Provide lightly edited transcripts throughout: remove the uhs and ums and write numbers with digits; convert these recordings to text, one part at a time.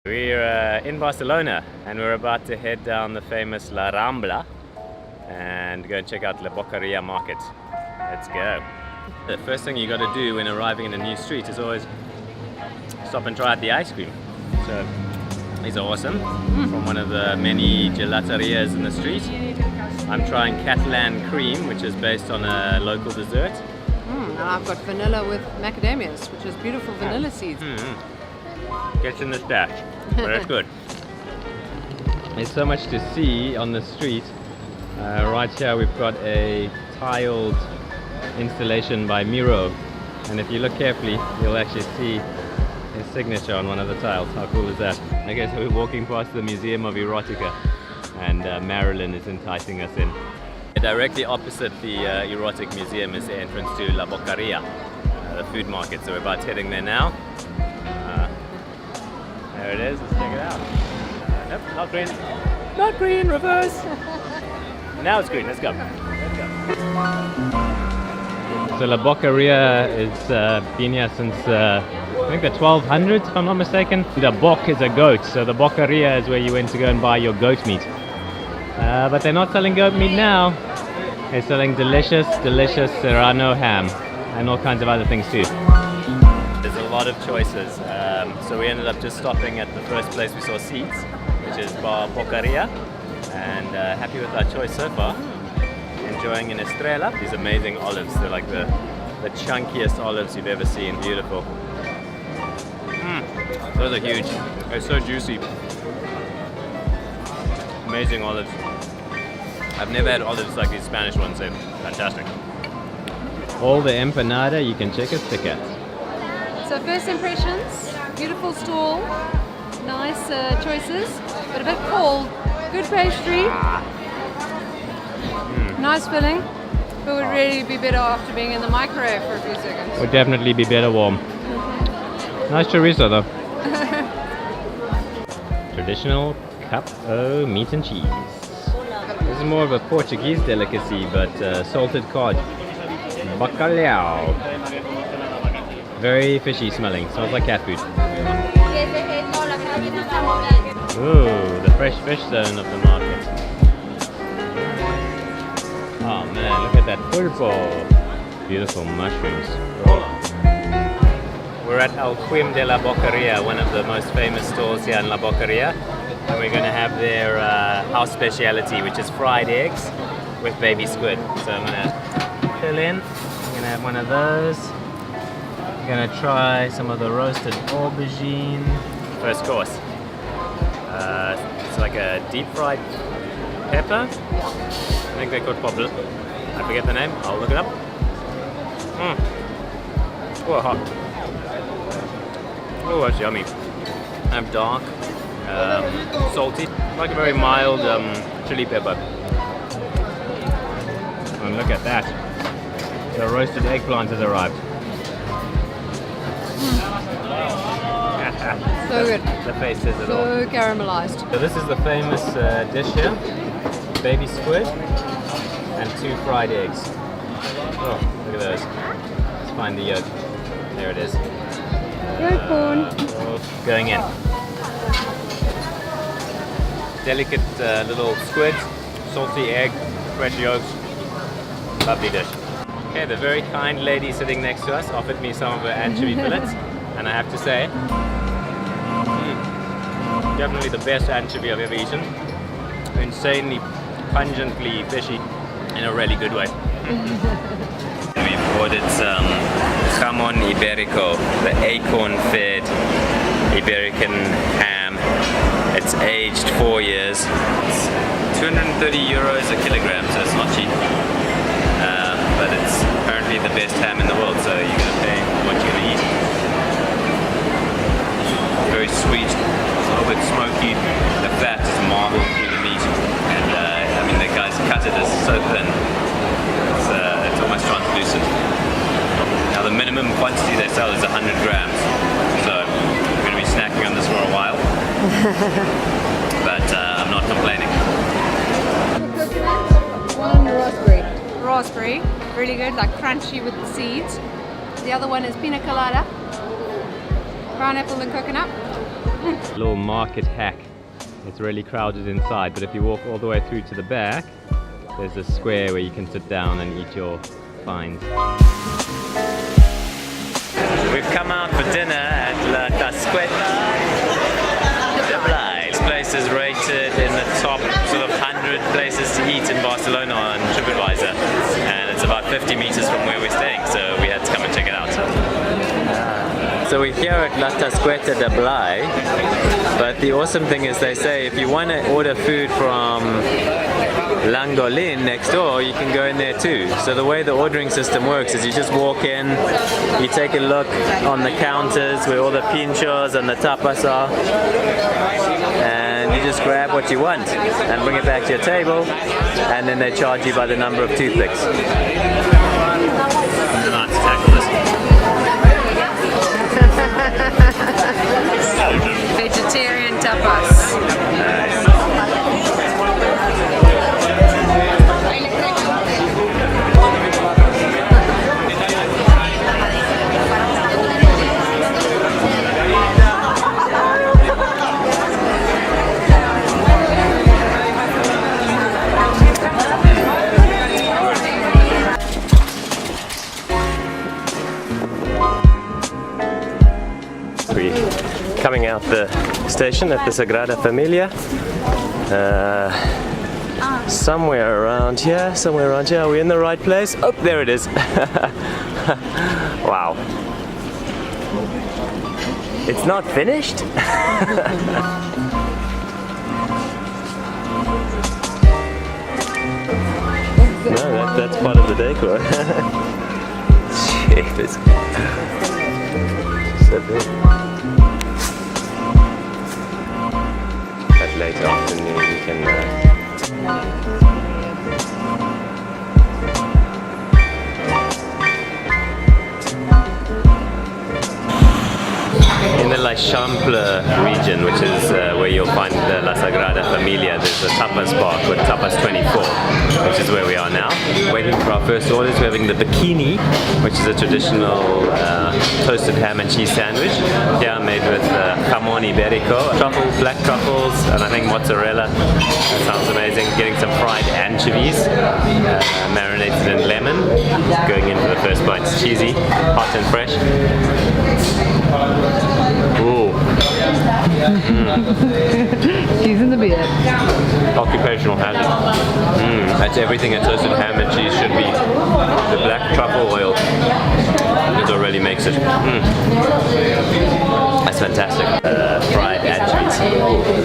We're in Barcelona and we're about to head down the famous La Rambla and go and check out La Boqueria market. Let's go. The first thing you got to do when arriving in a new street is always stop and try out the ice cream. So these are awesome, from one of the many gelaterias in the street. I'm trying Catalan cream, which is based on a local dessert. And I've got vanilla with macadamias, which is beautiful vanilla seeds. Gets in the stash, but that's good. There's so much to see on the street. Right here we've got a tiled installation by Miro, and if you look carefully you'll actually see his signature on one of the tiles. How cool is that? Okay, so we're walking past the Museum of Erotica and Marilyn is enticing us in. Directly opposite the Erotic Museum is the entrance to La Boqueria, the food market, so we're about heading there now. There it is, let's check it out. Nope, not green. Not green, reverse! Now it's green, let's go. So La Boqueria is been here since I think the 1200s, if I'm not mistaken. The boc is a goat, so the Boqueria is where you went to go and buy your goat meat. But they're not selling goat meat now. They're selling delicious Serrano ham and all kinds of other things too. There's a lot of choices, so we ended up just stopping at the first place we saw seats, which is Bar Boqueria, and happy with our choice so far. Enjoying an Estrella. These amazing olives, they're like the chunkiest olives you've ever seen. Beautiful. Those are huge. They're so juicy. Amazing olives. I've never had olives like these Spanish ones, they're fantastic. All the empanada you can check a stick at. So first impressions, beautiful stall, nice choices, but a bit cold. Good pastry, nice filling, but would really be better after being in the microwave for a few seconds. Would definitely be better warm. Nice chorizo though. Traditional cup o' meat and cheese. This is more of a Portuguese delicacy, but salted cod. Bacalhau. Very fishy smelling, smells like cat food. Ooh, the fresh fish zone of the market. Oh man, look at that pulpo. Beautiful mushrooms. Oh. We're at El Quim de la Boqueria, one of the most famous stores here in La Boqueria. And we're going to have their house speciality, which is fried eggs with baby squid. So I'm going to fill in. I'm going to have one of those. I'm going to try some of the roasted aubergine. First course. It's like a deep fried pepper. I think they're called poplar. I forget the name. I'll look it up. Oh, hot. Oh, that's yummy. I have dark. Salty, like a very mild chili pepper. And look at that. The roasted eggplant has arrived. So good. The face says it all. So caramelized. So this is the famous dish here. Baby squid and 2 fried eggs. Oh, look at those. Let's find the yolk. There it is. Yolk corn. Going in. Delicate little squid, salty egg, fresh yolks. Lovely dish. Okay, the very kind lady sitting next to us offered me some of her anchovy fillets, and I have to say, definitely the best anchovy I've ever eaten. Insanely pungently fishy in a really good way. We've ordered some jamon iberico, the acorn-fed Iberican ham. It's aged 4 years. It's 230 euros a kilogram, so it's not cheap. But it's apparently the best ham in the world, so you're going to pay what you're going to eat. Very sweet, a little bit smoky. The fat is marbled through the meat, and I mean the guys cut it as so thin. It's almost translucent. Now the minimum quantity they sell is 100 grams, so I'm going to be snacking on this for a while. But I'm not complaining. One raspberry. Raspberry, really good, like crunchy with the seeds. The other one is pina colada, pineapple and coconut. Little market hack. It's really crowded inside, but if you walk all the way through to the back, there's a square where you can sit down and eat your finds. We've come out for dinner at La Tasqueta de Blai. This place is rated in the top sort of 100 places to eat in Barcelona on TripAdvisor, and it's about 50 meters from where we're staying, so we had to come and check it out. So we're here at La Tasqueta de Blai, but the awesome thing is they say if you want to order food from Langolin next door, you can go in there too. So the way the ordering system works is you just walk in, you take a look on the counters where all the pintxos and the tapas are, and you just grab what you want and bring it back to your table, and then they charge you by the number of toothpicks. Let's tackle this. Vegetarian tapas. Nice. Coming out the station at the Sagrada Familia, somewhere around here, Are we in the right place? Oh, there it is. Wow. It's not finished? No, that's part of the decor. Jeez. So big. Late afternoon you can in the La Chample region, which is where you'll find the La Sagrada Familia, there's a tapas bar called Tapas 24, which is where we are now. Waiting for our first orders. We're having the bikini, which is a traditional toasted ham and cheese sandwich. Yeah, made with jamon iberico, black truffles, and I think mozzarella. That sounds amazing. Getting some fried anchovies, marinated in lemon. Going in for the first bite. It's cheesy, hot and fresh. Ooh. She's in the beard. Occupational hazard. That's everything a toasted ham and cheese should be. The black truffle oil. It already makes it. That's fantastic. Fried anchovies.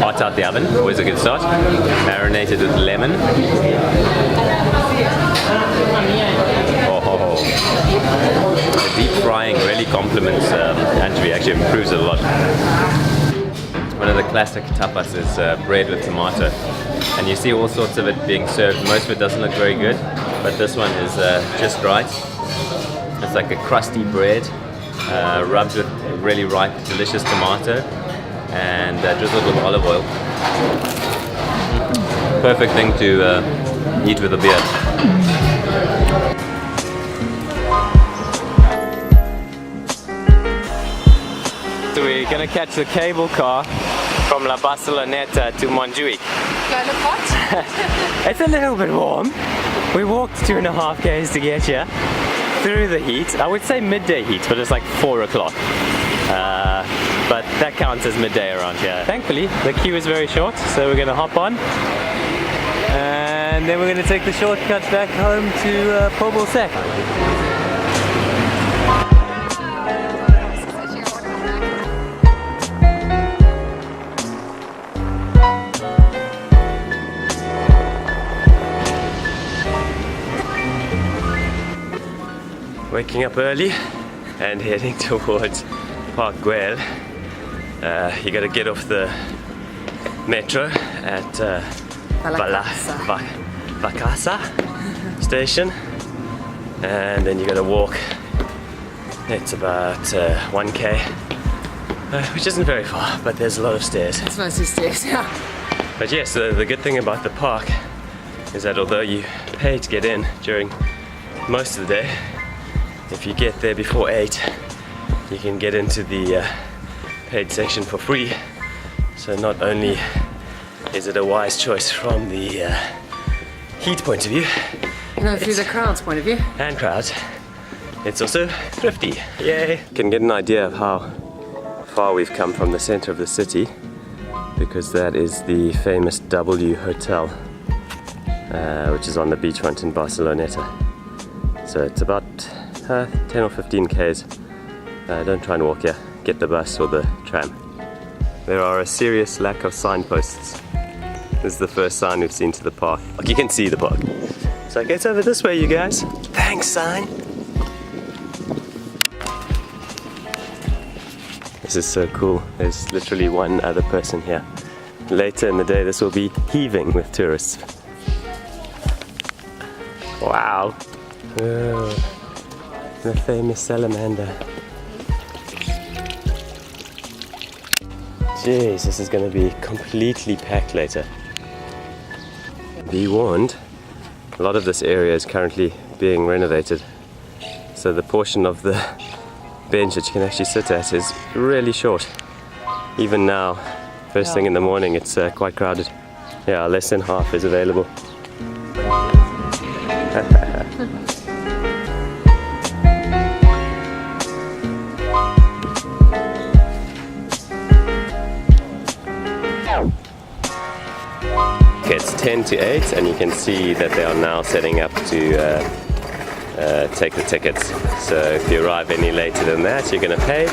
Hot out the oven. Always a good start. Marinated with lemon. The deep frying really complements anchovy, actually improves it a lot. One of the classic tapas is bread with tomato, and you see all sorts of it being served. Most of it doesn't look very good, but this one is just right. It's like a crusty bread rubbed with really ripe, delicious tomato and drizzled with olive oil. Perfect thing to eat with a beer. So we're gonna catch the cable car from La Barceloneta to Montjuic. Kind of hot. It's a little bit warm. We walked 2.5 k's to get here through the heat. I would say midday heat, but it's like 4 o'clock. But that counts as midday around here. Thankfully, the queue is very short, so we're gonna hop on. And then we're gonna take the shortcut back home to Pobl Sec. Waking up early and heading towards Park Guell. You gotta get off the metro at Vacasa station, and then you gotta walk. It's about 1k, which isn't very far, but there's a lot of stairs. It's mostly stairs, yeah. But yes, the good thing about the park is that although you pay to get in during most of the day, if you get there before 8, you can get into the paid section for free So not only is it a wise choice from the heat point of view, no, through the crowd's point of view, and crowds, it's also thrifty. Yay! You can get an idea of how far we've come from the center of the city, because that is the famous W Hotel, which is on the beachfront in Barcelona. So it's about 10 or 15 k's. Don't try and walk here, get the bus or the tram. There are a serious lack of signposts. This is the first sign we've seen to the park. Like, you can see the park. So okay, it's over this way, you guys. Thanks, sign. This is so cool. There's literally one other person here. Later in the day, this will be heaving with tourists. Wow. Oh, the famous salamander. Jeez, this is going to be completely packed later. Be warned, a lot of this area is currently being renovated. So the portion of the bench that you can actually sit at is really short. Even now, first thing in the morning, it's quite crowded. Yeah, less than half is available. Okay, it's 10 to 8 and you can see that they are now setting up to take the tickets. So if you arrive any later than that, you're going to pay.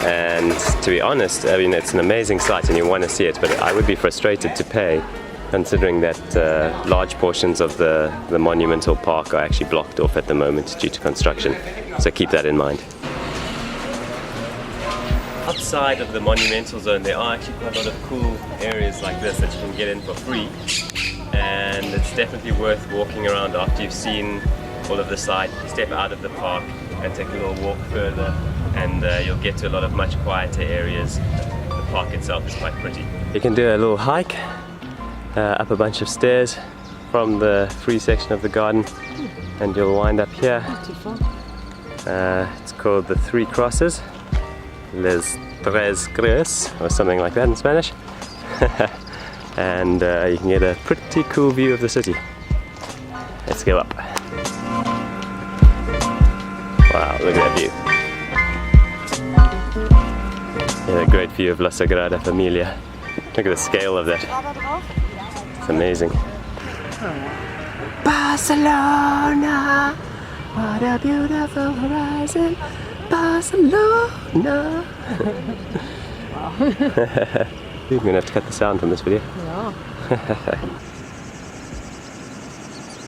And to be honest, I mean, it's an amazing site and you want to see it, but I would be frustrated to pay, considering that large portions of the monumental park are actually blocked off at the moment due to construction. So keep that in mind. Outside of the monumental zone, there are actually quite a lot of cool areas like this that you can get in for free, and it's definitely worth walking around after you've seen all of the site. Step out of the park and take a little walk further, and you'll get to a lot of much quieter areas. The park itself is quite pretty. You can do a little hike up a bunch of stairs from the free section of the garden, and you'll wind up here. It's called the Three Crosses, Les Tres Cruces, or something like that in Spanish. And you can get a pretty cool view of the city. Let's go up. Wow, look at that view. Yeah, a great view of La Sagrada Familia. Look at the scale of that. It's amazing. Barcelona, what a beautiful horizon. Barcelona. Wow. We're going to have to cut the sound from this video. Yeah.